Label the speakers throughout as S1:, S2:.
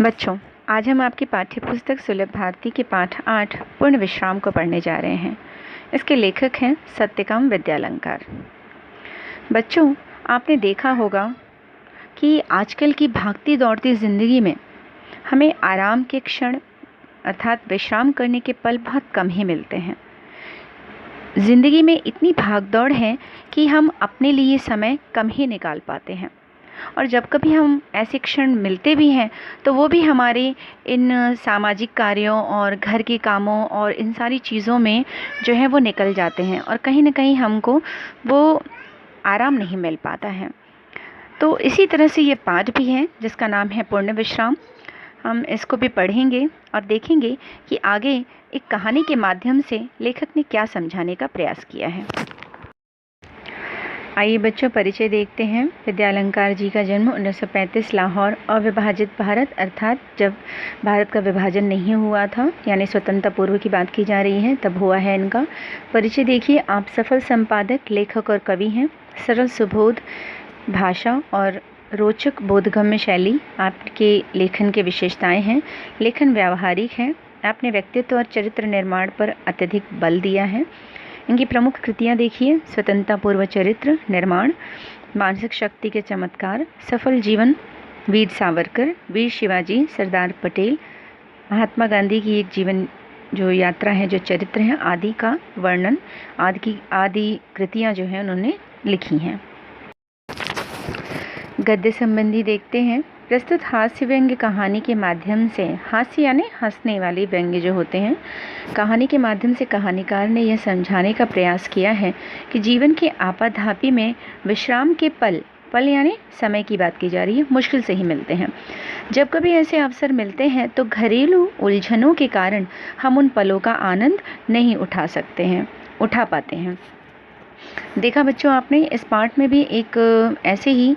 S1: बच्चों, आज हम आपकी पाठ्य पुस्तक सुलभ भारती के पाठ 8 पूर्ण विश्राम को पढ़ने जा रहे हैं। इसके लेखक हैं सत्यकाम विद्यालंकार। बच्चों, आपने देखा होगा कि आजकल की भागती दौड़ती ज़िंदगी में हमें आराम के क्षण अर्थात विश्राम करने के पल बहुत कम ही मिलते हैं। ज़िंदगी में इतनी भागदौड़ है कि हम अपने लिए समय कम ही निकाल पाते हैं, और जब कभी हम ऐसे क्षण मिलते भी हैं तो वो भी हमारे इन सामाजिक कार्यों और घर के कामों और इन सारी चीज़ों में जो है वो निकल जाते हैं, और कहीं ना कहीं हमको वो आराम नहीं मिल पाता है। तो इसी तरह से ये पाठ भी है जिसका नाम है पूर्ण विश्राम। हम इसको भी पढ़ेंगे और देखेंगे कि आगे एक कहानी के माध्यम से लेखक ने क्या समझाने का प्रयास किया है। आइए बच्चों, परिचय देखते हैं। विद्यालंकार जी का जन्म 1935 लाहौर अविभाजित भारत अर्थात जब भारत का विभाजन नहीं हुआ था, यानी स्वतंत्रता पूर्व की बात की जा रही है, तब हुआ है इनका। परिचय देखिए। आप सफल संपादक, लेखक और कवि हैं। सरल सुबोध भाषा और रोचक बोधगम्य शैली आपके लेखन के विशेषताएं हैं। लेखन व्यावहारिक है। आपने व्यक्तित्व और चरित्र निर्माण पर अत्यधिक बल दिया है। इनकी प्रमुख कृतियाँ देखिए। स्वतंत्रता पूर्व चरित्र निर्माण, मानसिक शक्ति के चमत्कार, सफल जीवन, वीर सावरकर, वीर शिवाजी, सरदार पटेल, महात्मा गांधी की एक जीवन जो यात्रा है, जो चरित्र है, आदि का वर्णन, आदि कृतियाँ जो हैं उन्होंने लिखी हैं। गद्य संबंधी देखते हैं। प्रस्तुत हास्य व्यंग्य कहानी के माध्यम से, हास्य यानी हंसने वाले व्यंग्य जो होते हैं, कहानी के माध्यम से कहानीकार ने यह समझाने का प्रयास किया है कि जीवन की आपाधापी में विश्राम के पल यानी समय की बात की जा रही है, मुश्किल से ही मिलते हैं। जब कभी ऐसे अवसर मिलते हैं तो घरेलू उलझनों के कारण हम उन पलों का आनंद नहीं उठा पाते हैं। देखा बच्चों आपने, इस पाठ में भी एक ऐसे ही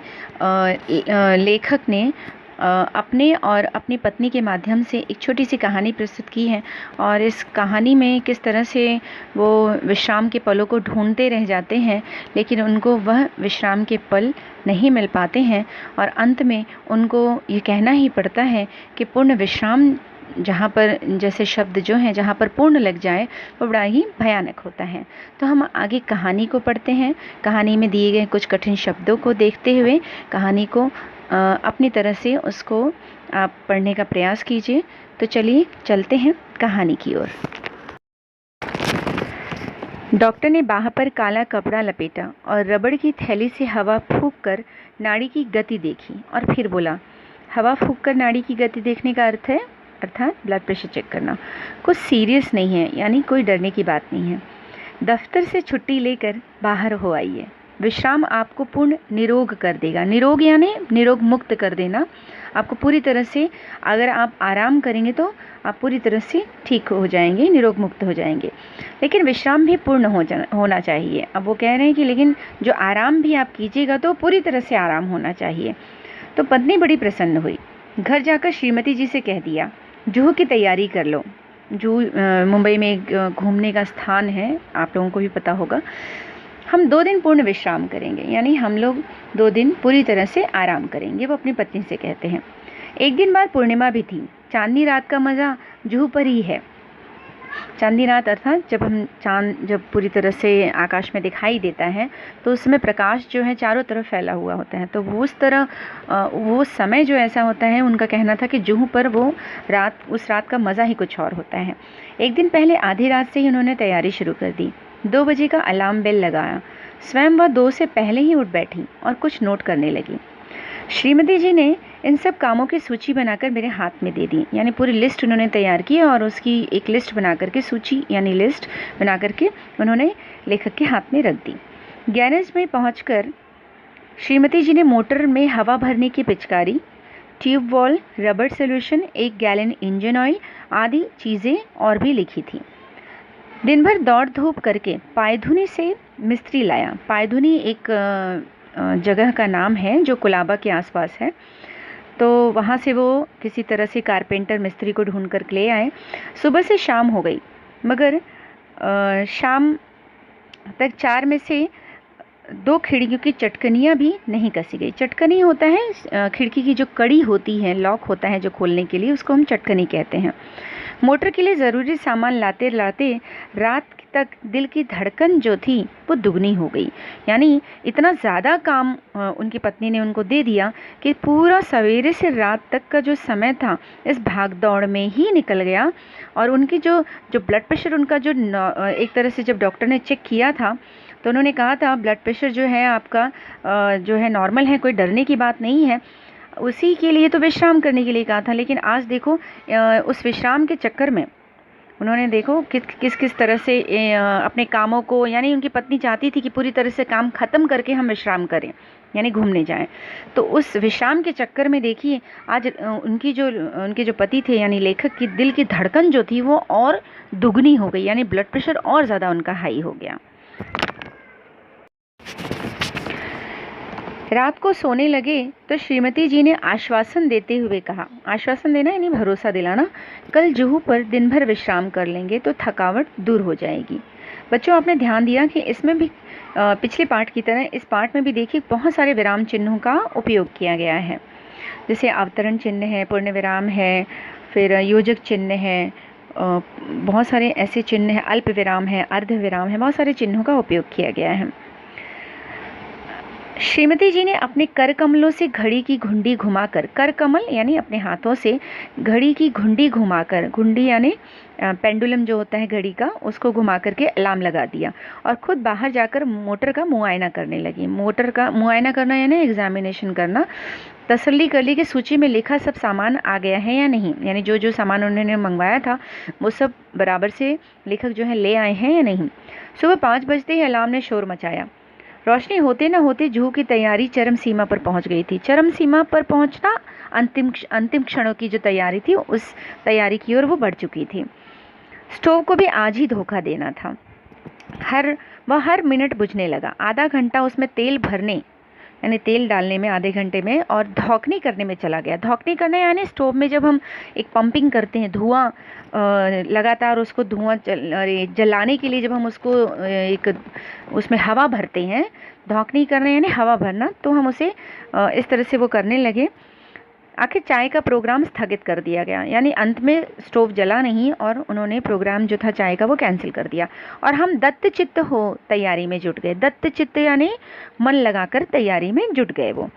S1: लेखक ने अपने और अपनी पत्नी के माध्यम से एक छोटी सी कहानी प्रस्तुत की है, और इस कहानी में किस तरह से वो विश्राम के पलों को ढूंढते रह जाते हैं, लेकिन उनको वह विश्राम के पल नहीं मिल पाते हैं, और अंत में उनको ये कहना ही पड़ता है कि पूर्ण विश्राम जहाँ पर, जैसे शब्द जो हैं, जहाँ पर पूर्ण लग जाए वो बड़ा ही भयानक होता है। तो हम आगे कहानी को पढ़ते हैं। कहानी में दिए गए कुछ कठिन शब्दों को देखते हुए कहानी को अपनी तरह से उसको आप पढ़ने का प्रयास कीजिए। तो चलिए चलते हैं कहानी की ओर। डॉक्टर ने बाह पर काला कपड़ा लपेटा और रबड़ की थैली से हवा फूंक कर नाड़ी की गति देखी, और फिर बोला, हवा फूंक कर नाड़ी की गति देखने का अर्थ है अर्थात ब्लड प्रेशर चेक करना। कुछ सीरियस नहीं है, यानी कोई डरने की बात नहीं है। दफ्तर से छुट्टी लेकर बाहर हो आइए। विश्राम आपको पूर्ण निरोग कर देगा। निरोग यानी निरोग मुक्त कर देना। आपको पूरी तरह से, अगर आप आराम करेंगे तो आप पूरी तरह से ठीक हो जाएंगे, निरोग मुक्त हो जाएंगे। लेकिन विश्राम भी पूर्ण होना चाहिए। अब वो कह रहे हैं कि लेकिन जो आराम भी आप कीजिएगा तो पूरी तरह से आराम होना चाहिए। तो पत्नी बड़ी प्रसन्न हुई। घर जाकर श्रीमती जी से कह दिया, जुहू की तैयारी कर लो। जुहू मुंबई में एक घूमने का स्थान है, आप लोगों को भी पता होगा। हम 2 दिन पूर्ण विश्राम करेंगे, यानी हम लोग 2 दिन पूरी तरह से आराम करेंगे, वो अपनी पत्नी से कहते हैं। एक दिन बाद पूर्णिमा भी थी। चांदनी रात का मज़ा जुहू पर ही है। चांदनी रात अर्थात जब पूरी तरह से आकाश में दिखाई देता है तो उसमें प्रकाश जो है चारों तरफ फैला हुआ होता है। तो वो समय जो ऐसा होता है, उनका कहना था कि जुहू पर उस रात का मज़ा ही कुछ और होता है। एक दिन पहले आधी रात से ही उन्होंने तैयारी शुरू कर दी। 2 बजे का अलार्म बेल लगाया। स्वयं वह 2 से पहले ही उठ बैठी और कुछ नोट करने लगी। श्रीमती जी ने इन सब कामों की सूची बनाकर मेरे हाथ में दे दी, यानी पूरी लिस्ट उन्होंने तैयार की, और उसकी एक लिस्ट बना करके, सूची यानी लिस्ट बना करके उन्होंने लेखक के हाथ में रख दी। गैरेज में पहुंचकर श्रीमती जी ने मोटर में हवा भरने की पिचकारी, ट्यूब वॉल, रबड़ सोल्यूशन, 1 गैलन इंजन ऑयल आदि चीज़ें और भी लिखी थी। दिन भर दौड़ धूप करके पायधुनी से मिस्त्री लाया। पायधुनी एक जगह का नाम है जो कुलाबा के आसपास है। तो वहाँ से वो किसी तरह से कारपेंटर मिस्त्री को ढूंढ कर ले आए। सुबह से शाम हो गई, मगर शाम तक 4 में से दो खिड़कियों की चटकनियाँ भी नहीं कसी गई। चटकनी होता है खिड़की की जो कड़ी होती है, लॉक होता है जो खोलने के लिए, उसको हम चटकनी कहते हैं। मोटर के लिए ज़रूरी सामान लाते लाते रात तक दिल की धड़कन जो थी वो दुगनी हो गई। यानी इतना ज़्यादा काम उनकी पत्नी ने उनको दे दिया कि पूरा सवेरे से रात तक का जो समय था इस भाग दौड़ में ही निकल गया। और उनकी जो ब्लड प्रेशर उनका जो एक तरह से जब डॉक्टर ने चेक किया था तो उन्होंने कहा था ब्लड प्रेशर जो है आपका जो है नॉर्मल है, कोई डरने की बात नहीं है। उसी के लिए तो विश्राम करने के लिए कहा था, लेकिन आज देखो उस विश्राम के चक्कर में उन्होंने देखो किस किस तरह से अपने कामों को, यानी उनकी पत्नी चाहती थी कि पूरी तरह से काम ख़त्म करके हम विश्राम करें, यानी घूमने जाएं, तो उस विश्राम के चक्कर में देखिए आज उनके जो पति थे यानी लेखक की दिल की धड़कन जो थी वो और दुगनी हो गई, यानी ब्लड प्रेशर और ज़्यादा उनका हाई हो गया। रात को सोने लगे तो श्रीमती जी ने आश्वासन देते हुए कहा, आश्वासन देना यानी भरोसा दिलाना, कल जुहू पर दिन भर विश्राम कर लेंगे तो थकावट दूर हो जाएगी। बच्चों, आपने ध्यान दिया कि इसमें भी पिछले पाठ की तरह इस पाठ में भी देखिए बहुत सारे विराम चिन्हों का उपयोग किया गया है। जैसे अवतरण चिन्ह है, पूर्ण विराम है, फिर योजक चिन्ह है, बहुत सारे ऐसे चिन्ह हैं, अल्प विराम है, अर्ध विराम है, बहुत सारे चिन्हों का उपयोग किया गया है। श्रीमती जी ने अपने कर कमलों से घड़ी की घुंडी घुमाकर, कर कमल यानी अपने हाथों से घड़ी की घुंडी घुमाकर, घुंडी यानी पेंडुलम जो होता है घड़ी का, उसको घुमा करके अलार्म लगा दिया और खुद बाहर जाकर मोटर का मुआयना करने लगी। मोटर का मुआयना करना यानी एग्जामिनेशन करना, तसल्ली कर ली कि सूची में लिखा सब सामान आ गया है या नहीं, यानी जो जो सामान उन्होंने मंगवाया था वो सब बराबर से लेखक जो है ले आए हैं या नहीं। सुबह 5 बजते ही अलार्म ने शोर मचाया। रोशनी होते न होते जुहू की तैयारी चरम सीमा पर पहुंच गई थी। चरम सीमा पर पहुंचना, अंतिम क्षणों की जो तैयारी थी उस तैयारी की ओर वो बढ़ चुकी थी। स्टोव को भी आज ही धोखा देना था। वह हर मिनट बुझने लगा। आधा घंटा उसमें तेल भरने यानी तेल डालने में आधे घंटे में और धौकनी करने में चला गया। धौकनी करना यानी स्टोव में जब हम एक पंपिंग करते हैं, धुआं लगातार उसको जलाने के लिए जब हम उसको एक उसमें हवा भरते हैं, धौकनी करना यानी हवा भरना, तो हम उसे इस तरह से वो करने लगे। आखिर चाय का प्रोग्राम स्थगित कर दिया गया, यानी अंत में स्टोव जला नहीं और उन्होंने प्रोग्राम जो था चाय का वो कैंसिल कर दिया और हम दत्तचित्त हो तैयारी में जुट गए। दत्तचित्त यानी मन लगाकर तैयारी में जुट गए। वो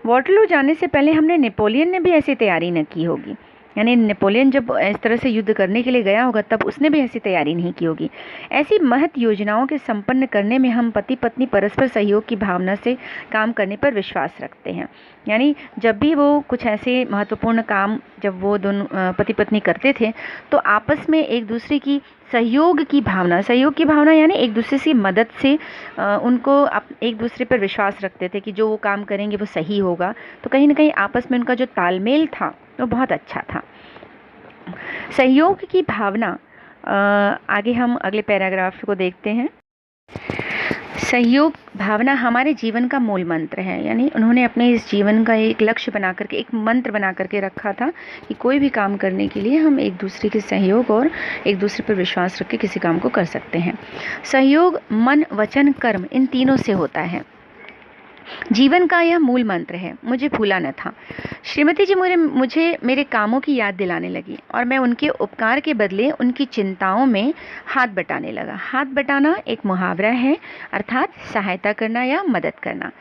S1: वाटरलू जाने से पहले हमने नेपोलियन ने भी ऐसी तैयारी न की होगी, यानी नेपोलियन जब इस तरह से युद्ध करने के लिए गया होगा तब उसने भी ऐसी तैयारी नहीं की होगी। ऐसी महत योजनाओं के संपन्न करने में हम पति पत्नी परस्पर सहयोग की भावना से काम करने पर विश्वास रखते हैं। यानी जब भी वो कुछ ऐसे महत्वपूर्ण काम जब वो दोनों पति पत्नी करते थे तो आपस में एक दूसरे की सहयोग की भावना यानी एक दूसरे की मदद से उनको एक दूसरे पर विश्वास रखते थे कि जो वो काम करेंगे वो सही होगा। तो कहीं ना कहीं आपस में उनका जो तालमेल था वो बहुत अच्छा था। सहयोग की भावना, आगे हम अगले पैराग्राफ को देखते हैं। सहयोग भावना हमारे जीवन का मूल मंत्र है, यानी उन्होंने अपने इस जीवन का एक लक्ष्य बना करके, एक मंत्र बना करके रखा था कि कोई भी काम करने के लिए हम एक दूसरे के सहयोग और एक दूसरे पर विश्वास रख के किसी काम को कर सकते हैं। सहयोग मन वचन कर्म इन तीनों से होता है। जीवन का यह मूल मंत्र है, मुझे भूला न था। श्रीमती जी मुझे मेरे कामों की याद दिलाने लगी और मैं उनके उपकार के बदले उनकी चिंताओं में हाथ बटाने लगा। हाथ बटाना एक मुहावरा है, अर्थात सहायता करना या मदद करना।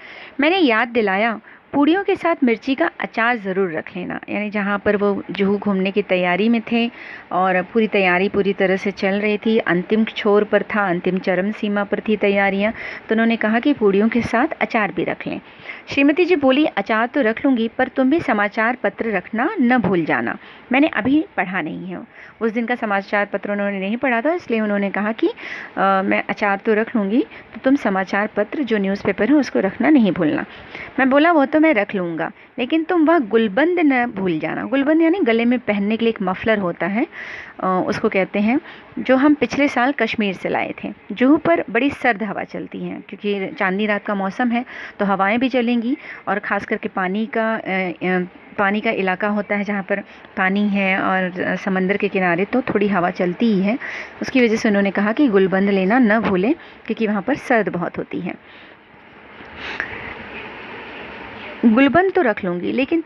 S1: मैंने याद दिलाया, पूड़ियों के साथ मिर्ची का अचार ज़रूर रख लेना। यानी जहाँ पर वो जुहू घूमने की तैयारी में थे और पूरी तैयारी पूरी तरह से चल रही थी, अंतिम छोर पर था, अंतिम चरम सीमा पर थी तैयारियाँ, तो उन्होंने कहा कि पूड़ियों के साथ अचार भी रख लें। श्रीमती जी बोली, अचार तो रख लूँगी पर तुम भी समाचार पत्र रखना न भूल जाना। मैंने अभी पढ़ा नहीं है, उस दिन का समाचार पत्र उन्होंने नहीं पढ़ा था, इसलिए उन्होंने कहा कि मैं अचार तो रख लूँगी तो तुम समाचार पत्र जो न्यूज़पेपर है उसको रखना नहीं भूलना। मैं बोला वो तो मैं रख लूँगा, लेकिन तुम वह गुलबंद न भूल जाना। गुलबंद यानी गले में पहनने के लिए एक मफलर होता है, उसको कहते हैं, जो हम पिछले साल कश्मीर से लाए थे। जुहू पर बड़ी सर्द हवा चलती है क्योंकि चांदनी रात का मौसम है, तो हवाएं भी चलेंगी और ख़ास करके पानी का इलाका होता है जहाँ पर पानी है और समंदर के किनारे, तो थोड़ी हवा चलती ही है। उसकी वजह से उन्होंने कहा कि गुलबंद लेना न भूलें क्योंकि वहाँ पर सर्द बहुत होती है। गुलबंद तो रख लूँगी, लेकिन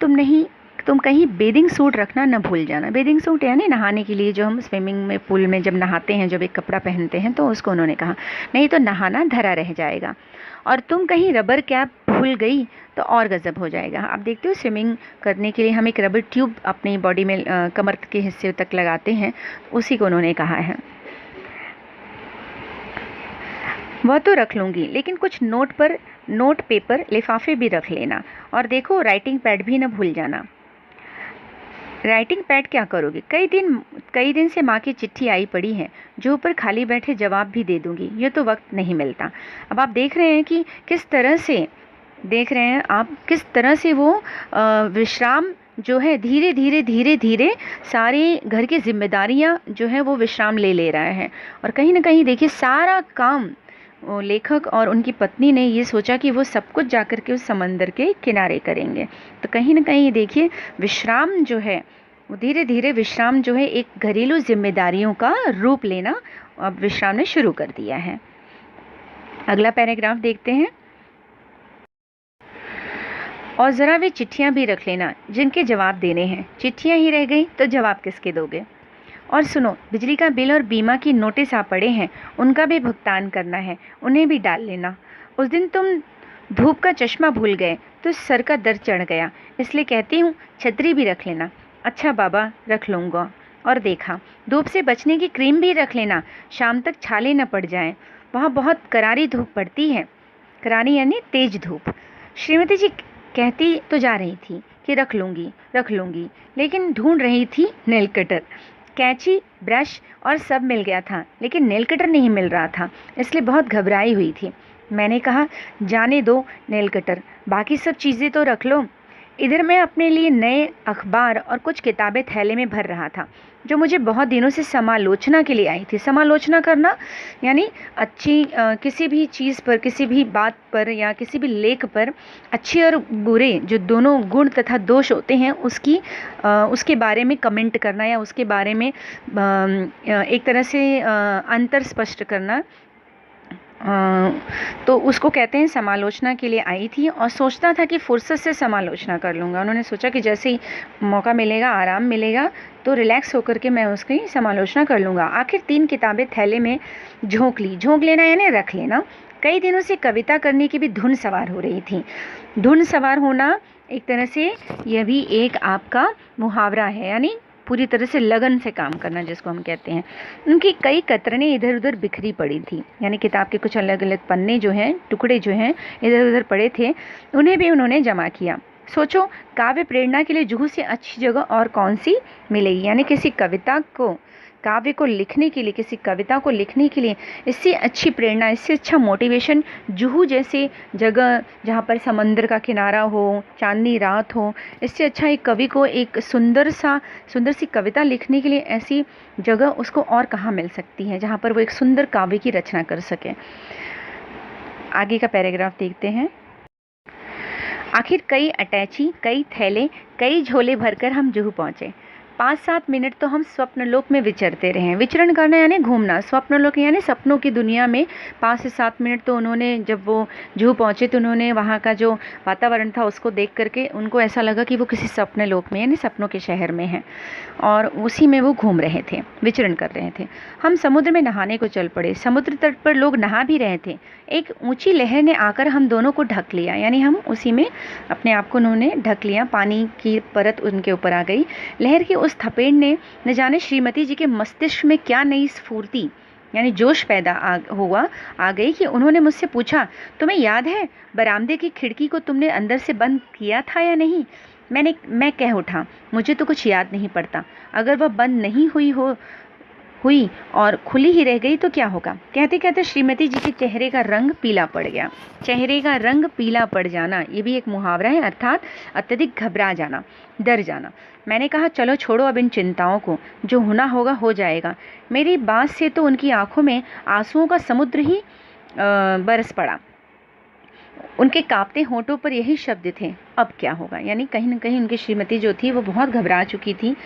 S1: तुम कहीं बेदिंग सूट रखना न भूल जाना। बेदिंग सूट यानी नहाने के लिए जो हम स्विमिंग में पूल में जब नहाते हैं, जब एक कपड़ा पहनते हैं, तो उसको उन्होंने कहा, नहीं तो नहाना धरा रह जाएगा। और तुम कहीं रबर कैप भूल गई तो और गज़ब हो जाएगा। आप देखते हो स्विमिंग करने के लिए हम एक रबर ट्यूब अपनी बॉडी में कमर के हिस्से तक लगाते हैं, उसी को उन्होंने कहा है। वह तो रख लूँगी, लेकिन कुछ नोट पेपर लिफाफे भी रख लेना। और देखो राइटिंग पैड भी न भूल जाना। राइटिंग पैड क्या करोगे? कई दिन से माँ की चिट्ठी आई पड़ी है, जो ऊपर खाली बैठे जवाब भी दे दूँगी। ये तो वक्त नहीं मिलता। अब आप देख रहे हैं कि किस तरह से वो विश्राम जो है धीरे धीरे सारी घर की जिम्मेदारियाँ जो है वो विश्राम ले रहा है। और कहीं ना कहीं देखिए सारा काम लेखक और उनकी पत्नी ने ये सोचा कि वो सब कुछ जाकर के उस समंदर के किनारे करेंगे। तो कहीं ना कहीं देखिए विश्राम जो है वो धीरे धीरे विश्राम जो है एक घरेलू जिम्मेदारियों का रूप लेना अब विश्राम ने शुरू कर दिया है। अगला पैराग्राफ देखते हैं। और ज़रा वे चिट्ठियाँ भी रख लेना जिनके जवाब देने हैं। चिट्ठियाँ ही रह गई तो जवाब किसके दोगे? और सुनो, बिजली का बिल और बीमा की नोटिस आ पड़े हैं, उनका भी भुगतान करना है, उन्हें भी डाल लेना। उस दिन तुम धूप का चश्मा भूल गए तो सर का दर्द चढ़ गया, इसलिए कहती हूँ छतरी भी रख लेना। अच्छा बाबा, रख लूँगा। और देखा, धूप से बचने की क्रीम भी रख लेना, शाम तक छाले न पड़ जाएं, वहाँ बहुत करारी धूप पड़ती है। करारी यानी तेज धूप। श्रीमती जी कहती तो जा रही थी कि रख लूँगी, लेकिन ढूंढ रही थी नेल कटर, कैंची, ब्रश और सब मिल गया था, लेकिन नेल कटर नहीं मिल रहा था, इसलिए बहुत घबराई हुई थी। मैंने कहा, जाने दो नेल कटर, बाकी सब चीज़ें तो रख लो। इधर मैं अपने लिए नए अखबार और कुछ किताबें थैले में भर रहा था, जो मुझे बहुत दिनों से समालोचना के लिए आई थी। समालोचना करना यानी अच्छी किसी भी चीज़ पर, किसी भी बात पर या किसी भी लेख पर अच्छे और बुरे जो दोनों गुण तथा दोष होते हैं उसके बारे में कमेंट करना या उसके बारे में एक तरह से अंतर स्पष्ट करना, तो उसको कहते हैं समालोचना के लिए आई थी। और सोचता था कि फुर्सत से समालोचना कर लूँगा। उन्होंने सोचा कि जैसे ही मौका मिलेगा, आराम मिलेगा, तो रिलैक्स होकर के मैं उसकी समालोचना कर लूँगा। आखिर 3 किताबें थैले में झोंक ली। झोंक लेना यानी रख लेना। कई दिनों से कविता करने की भी धुन सवार हो रही थी। धुन सवार होना एक तरह से यह भी एक आपका मुहावरा है, यानी पूरी तरह से लगन से काम करना जिसको हम कहते हैं। उनकी कई कतरनें इधर उधर बिखरी पड़ी थी, यानी किताब के कुछ अलग अलग पन्ने जो हैं, टुकड़े जो हैं इधर उधर पड़े थे, उन्हें भी उन्होंने जमा किया। सोचो, काव्य प्रेरणा के लिए जुहू से अच्छी जगह और कौन सी मिलेगी? यानी काव्य को लिखने के लिए, किसी कविता को लिखने के लिए इससे अच्छी प्रेरणा, इससे अच्छा मोटिवेशन जुहू जैसे जगह जहाँ पर समंदर का किनारा हो, चांदनी रात हो, इससे अच्छा एक कवि को एक सुंदर सी कविता लिखने के लिए ऐसी जगह उसको और कहाँ मिल सकती है जहाँ पर वो एक सुंदर काव्य की रचना कर सके। आगे का पैराग्राफ देखते हैं। आखिर कई अटैची, कई थैले, कई झोले भरकर हम जुहू पहुँचे। 5-7 मिनट तो हम स्वप्नलोक में विचरते रहे। विचरण करना यानी घूमना, स्वप्नलोक यानी सपनों की दुनिया में 5 से 7 मिनट तो उन्होंने, जब वो जुहू पहुँचे तो उन्होंने वहाँ का जो वातावरण था उसको देख करके उनको ऐसा लगा कि वो किसी स्वप्नलोक में यानी सपनों के शहर में हैं, और उसी में वो घूम रहे थे, विचरण कर रहे थे। हम समुद्र में नहाने को चल पड़े। समुद्र तट पर लोग नहा भी रहे थे। एक ऊंची लहर ने आकर हम दोनों को ढक लिया, यानी हम उसी में अपने आप को उन्होंने ढक लिया, पानी की परत उनके ऊपर आ गई। लहर की उस थपेड़ ने न जाने श्रीमती जी के मस्तिष्क में क्या नई स्फूर्ति यानी जोश पैदा आ गई कि उन्होंने मुझसे पूछा, तुम्हें याद है बरामदे की खिड़की को तुमने अंदर से बंद किया था या नहीं? मैं कह उठा, मुझे तो कुछ याद नहीं पड़ता। अगर वह बंद नहीं हुई और खुली ही रह गई तो क्या होगा? कहते कहते श्रीमती जी के चेहरे का रंग पीला पड़ गया। चेहरे का रंग पीला पड़ जाना ये भी एक मुहावरा है, अर्थात अत्यधिक घबरा जाना, डर जाना। मैंने कहा, चलो छोड़ो अब इन चिंताओं को, जो होना होगा हो जाएगा। मेरी बात से तो उनकी आंखों में आंसुओं का समुद्र ही बरस पड़ा। उनके कांपते होंठों पर यही शब्द थे, अब क्या होगा? यानी कहीं ना कहीं उनकी श्रीमती जो थी वो बहुत घबरा चुकी थी।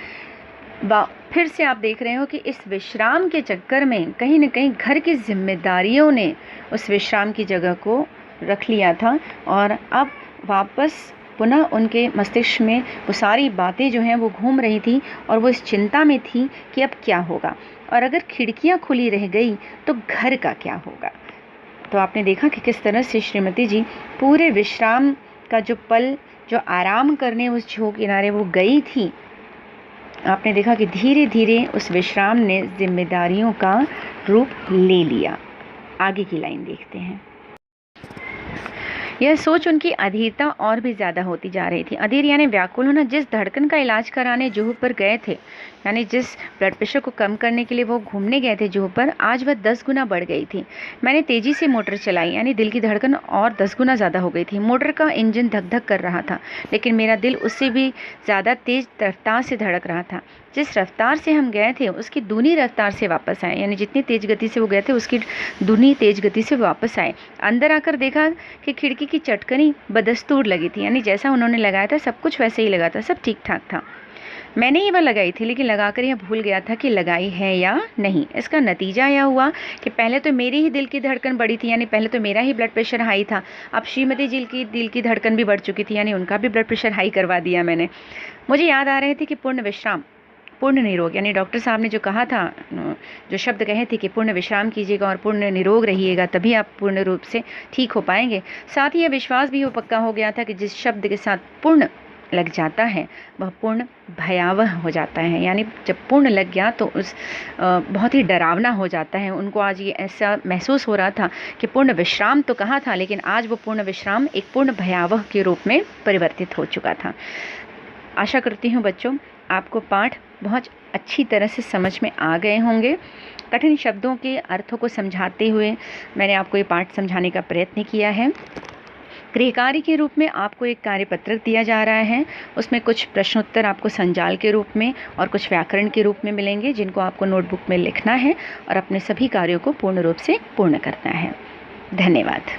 S1: फिर से आप देख रहे हो कि इस विश्राम के चक्कर में कहीं ना कहीं घर की जिम्मेदारियों ने उस विश्राम की जगह को रख लिया था और अब वापस पुनः उनके मस्तिष्क में वो सारी बातें जो हैं वो घूम रही थी और वो इस चिंता में थी कि अब क्या होगा, और अगर खिड़कियां खुली रह गई तो घर का क्या होगा। तो आपने देखा कि किस तरह से श्रीमती जी पूरे विश्राम का जो पल, जो आराम करने उस झील किनारे वो गई थी, आपने देखा कि धीरे धीरे उस विश्राम ने जिम्मेदारियों का रूप ले लिया। आगे की लाइन देखते हैं। यह सोच उनकी अधीरता और भी ज़्यादा होती जा रही थी। अधीर यानी व्याकुल होना। जिस धड़कन का इलाज कराने जुहू पर गए थे, यानी जिस ब्लड प्रेशर को कम करने के लिए वो घूमने गए थे जुहू पर, आज वह 10 गुना बढ़ गई थी। मैंने तेज़ी से मोटर चलाई, यानी दिल की धड़कन और 10 गुना ज़्यादा हो गई थी। मोटर का इंजन धक धक कर रहा था, लेकिन मेरा दिल उससे भी ज़्यादा तेज़ रफ्तार से धड़क रहा था। जिस रफ्तार से हम गए थे उसकी दूनी रफ्तार से वापस आए, यानी जितनी तेज़ गति से वो गए थे उसकी दूनी तेज़ गति से वापस आए। अंदर आकर देखा कि खिड़की की चटकनी बदस्तूर लगी थी, यानी जैसा उन्होंने लगाया था सब कुछ वैसे ही लगा था, सब ठीक ठाक था। मैंने ही वह लगाई थी, लेकिन लगाकर यह भूल गया था कि लगाई है या नहीं। इसका नतीजा यह हुआ कि पहले तो मेरी ही दिल की धड़कन बढ़ी थी, यानी पहले तो मेरा ही ब्लड प्रेशर हाई था। अब श्रीमती जी की दिल की धड़कन भी बढ़ चुकी थी, यानी उनका भी ब्लड प्रेशर हाई करवा दिया मैंने। मुझे याद आ रहे थे कि पूर्ण विश्राम, पूर्ण निरोग, यानी डॉक्टर साहब ने जो कहा था, जो शब्द कहे थे कि पूर्ण विश्राम कीजिएगा और पूर्ण निरोग रहिएगा, तभी आप पूर्ण रूप से ठीक हो पाएंगे। साथ ही यह विश्वास भी पक्का हो गया था कि जिस शब्द के साथ पूर्ण लग जाता है वह पूर्ण भयावह हो जाता है, यानी जब पूर्ण लग गया तो उस बहुत ही डरावना हो जाता है। उनको आज ये ऐसा महसूस हो रहा था कि पूर्ण विश्राम तो कहा था, लेकिन आज वो पूर्ण विश्राम एक पूर्ण भयावह के रूप में परिवर्तित हो चुका था। आशा करती हूँ बच्चों आपको पाठ बहुत अच्छी तरह से समझ में आ गए होंगे। कठिन शब्दों के अर्थों को समझाते हुए मैंने आपको ये पाठ समझाने का प्रयत्न किया है। गृहकार्य के रूप में आपको एक कार्यपत्रक दिया जा रहा है, उसमें कुछ प्रश्नोत्तर आपको संजाल के रूप में और कुछ व्याकरण के रूप में मिलेंगे, जिनको आपको नोटबुक में लिखना है और अपने सभी कार्यों को पूर्ण रूप से पूर्ण करना है। धन्यवाद।